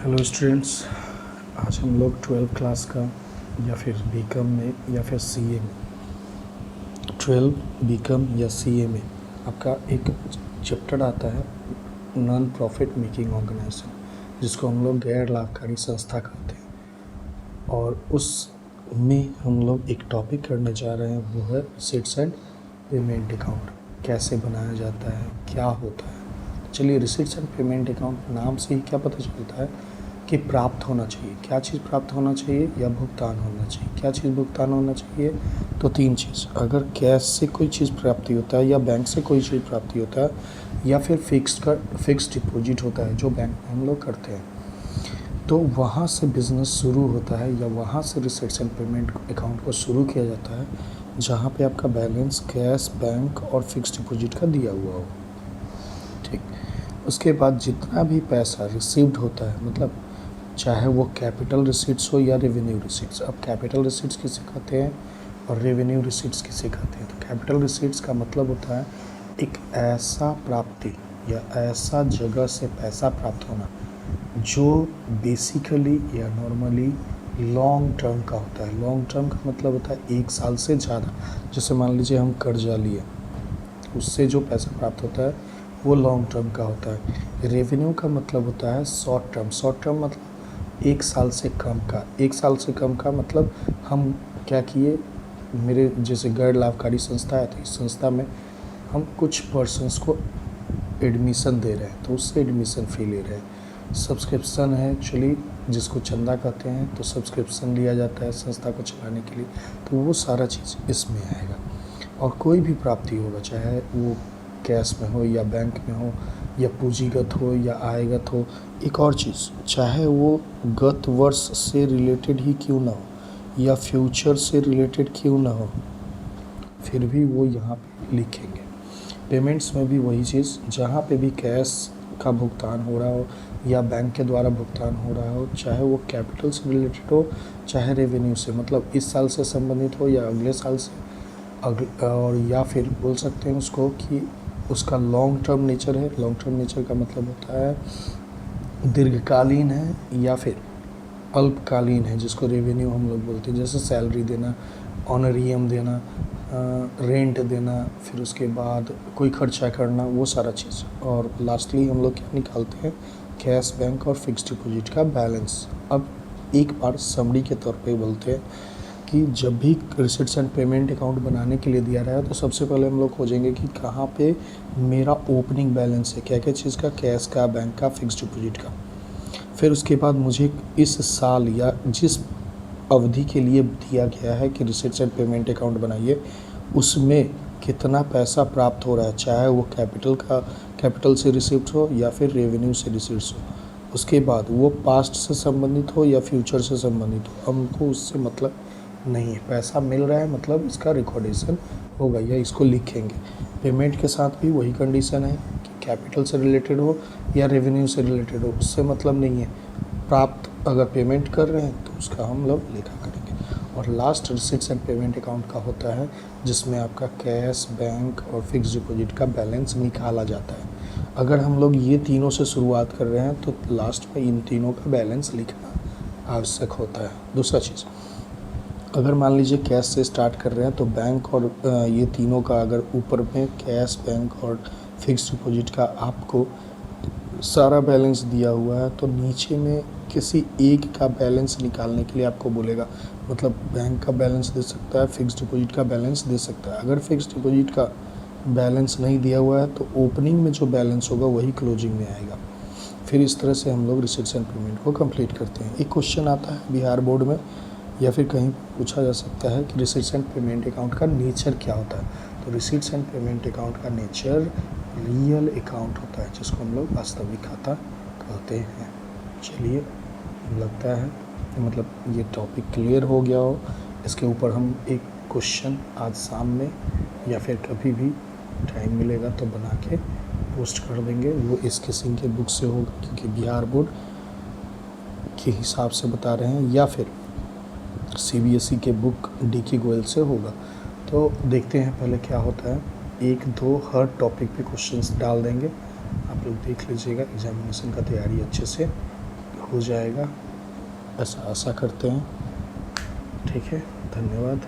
Hello students. आज हम लोग 12th क्लास का या फिर बीकॉम में या फिर सीए में 12 बीकॉम या सीए में आपका एक चैप्टर आता है नॉन प्रॉफिट मेकिंग ऑर्गेनाइजेशन, जिसको हम लोग गैर लाभकारी संस्था कहते हैं। और उस में हम लोग एक टॉपिक करने जा रहे हैं, वो है रिसीट्स एंड पेमेंट अकाउंट। कैसे बनाया जाता है, क्या होता है। चलिए, रिसीट्स एंड पेमेंट अकाउंट नाम से ही क्या पता चलता है कि प्राप्त होना चाहिए। क्या चीज़ प्राप्त होना चाहिए या भुगतान होना चाहिए। क्या चीज़ भुगतान होना चाहिए, तो 3 चीज़। अगर कैश से कोई चीज़ प्राप्ति होता है या बैंक से कोई चीज़ प्राप्ति होता है या फिर फिक्स्ड डिपॉजिट होता है जो बैंक में हम लोग करते हैं, तो वहाँ से बिज़नेस शुरू होता है या वहाँ से रिसीट्स एंड पेमेंट अकाउंट को शुरू किया जाता है, जहाँ पे आपका बैलेंस कैश, बैंक और फिक्स्ड डिपॉजिट का दिया हुआ हो। ठीक, उसके बाद जितना भी पैसा रिसीव्ड होता है, मतलब चाहे वो कैपिटल रिसीट्स हो या रेवेन्यू रिसीट्स। अब कैपिटल रिसीट्स किसे कहते हैं और रेवेन्यू रिसीट्स किसे कहते हैं। तो कैपिटल रिसीट्स का मतलब होता है एक ऐसा प्राप्ति या ऐसा जगह से पैसा प्राप्त होना जो बेसिकली या नॉर्मली लॉन्ग टर्म का होता है। लॉन्ग टर्म का मतलब होता है 1 साल से ज़्यादा। जैसे मान लीजिए हम कर्जा लिए, उससे जो पैसा प्राप्त होता है वो लॉन्ग टर्म का होता है। रेवेन्यू का मतलब होता है शॉर्ट टर्म। शॉर्ट टर्म मतलब 1 साल से कम का। 1 साल से कम का मतलब हम क्या किए, मेरे जैसे गैर लाभकारी संस्था है, तो इस संस्था में हम कुछ पर्सन्स को एडमिशन दे रहे हैं, तो उससे एडमिशन फ़ी ले रहे हैं। सब्सक्रिप्शन है एक्चुअली, जिसको चंदा कहते हैं, तो सब्सक्रिप्शन लिया जाता है संस्था को चलाने के लिए, तो वो सारा चीज़ इसमें आएगा। और कोई भी प्राप्ति होगा, चाहे वो कैश में हो या बैंक में हो या पूंजीगत हो या आयगत हो। एक और चीज़, चाहे वो गत वर्ष से रिलेटेड ही क्यों ना हो या फ्यूचर से रिलेटेड क्यों ना हो, फिर भी वो यहाँ पे लिखेंगे। पेमेंट्स में भी वही चीज़, जहाँ पे भी कैश का भुगतान हो रहा हो या बैंक के द्वारा भुगतान हो रहा हो, चाहे वो कैपिटल से रिलेटेड हो चाहे रेवेन्यू से, मतलब इस साल से संबंधित हो या अगले साल से, और या फिर बोल सकते हैं उसको कि उसका लॉन्ग टर्म नेचर है। लॉन्ग टर्म नेचर का मतलब होता है दीर्घकालीन है या फिर अल्पकालीन है, जिसको रेवेन्यू हम लोग बोलते हैं। जैसे सैलरी देना, ऑनरियम देना, रेंट देना, फिर उसके बाद कोई खर्चा करना, वो सारा चीज़। और लास्टली हम लोग क्या निकालते हैं, कैश, बैंक और फिक्स्ड डिपॉजिट का बैलेंस। अब एक बार समरी के तौर पे बोलते हैं कि जब भी रिसीट्स एंड पेमेंट अकाउंट बनाने के लिए दिया रहा है, तो सबसे पहले हम लोग खोजेंगे कि कहाँ पे मेरा ओपनिंग बैलेंस है, क्या क्या चीज़ का, कैश का, बैंक का, फिक्स्ड डिपॉजिट का। फिर उसके बाद मुझे इस साल या जिस अवधि के लिए दिया गया है कि रिसीट्स एंड पेमेंट अकाउंट बनाइए, उसमें कितना पैसा प्राप्त हो रहा है, चाहे वो कैपिटल से रिसीप्ट हो या फिर रेवेन्यू से रिसीट्स हो। उसके बाद वो पास्ट से संबंधित हो या फ्यूचर से संबंधित हो, हमको उससे मतलब नहीं है। पैसा मिल रहा है मतलब इसका रिकॉर्डेशन होगा या इसको लिखेंगे। पेमेंट के साथ भी वही कंडीशन है कि कैपिटल से रिलेटेड हो या रेवेन्यू से रिलेटेड हो, उससे मतलब नहीं है। प्राप्त अगर पेमेंट कर रहे हैं तो उसका हम लोग लेखा करेंगे। और last receipts and payment account का होता है, जिसमें आपका कैश, बैंक और फिक्स डिपॉजिट का बैलेंस निकाला जाता है। अगर हम लोग ये तीनों से शुरुआत कर रहे हैं तो लास्ट में इन तीनों का बैलेंस लिखना आवश्यक होता है। दूसरा चीज़, अगर मान लीजिए कैश से स्टार्ट कर रहे हैं तो बैंक और ये तीनों का अगर ऊपर में कैश, बैंक और फिक्स डिपॉजिट का आपको सारा बैलेंस दिया हुआ है, तो नीचे में किसी एक का बैलेंस निकालने के लिए आपको बोलेगा। मतलब बैंक का बैलेंस दे सकता है, फिक्स डिपॉजिट का बैलेंस दे सकता है। अगर फिक्स डिपॉजिट का बैलेंस नहीं दिया हुआ है तो ओपनिंग में जो बैलेंस होगा वही क्लोजिंग में आएगा। फिर इस तरह से हम लोग रिसीट्स एंड पेमेंट को कंप्लीट करते हैं। एक क्वेश्चन आता है बिहार बोर्ड में या फिर कहीं पूछा जा सकता है कि रिसीट्स एंड पेमेंट अकाउंट का नेचर क्या होता है। तो रिसीट्स एंड पेमेंट अकाउंट का नेचर रियल अकाउंट होता है, जिसको हम लोग वास्तविक खाता कहते हैं। चलिए, लगता है मतलब ये टॉपिक क्लियर हो गया हो। इसके ऊपर हम एक क्वेश्चन आज शाम में या फिर कभी भी टाइम मिलेगा तो बना के पोस्ट कर देंगे। वो एसके सिंह के बुक से होगा, क्योंकि बिहार बोर्ड के हिसाब से बता रहे हैं, या फिर सीबीएसई के बुक डीके गोयल से होगा। तो देखते हैं पहले क्या होता है। 1-2 हर टॉपिक पे क्वेश्चंस डाल देंगे, आप लोग देख लीजिएगा। एग्जामिनेशन का तैयारी अच्छे से हो जाएगा, ऐसा आशा करते हैं। ठीक है, धन्यवाद।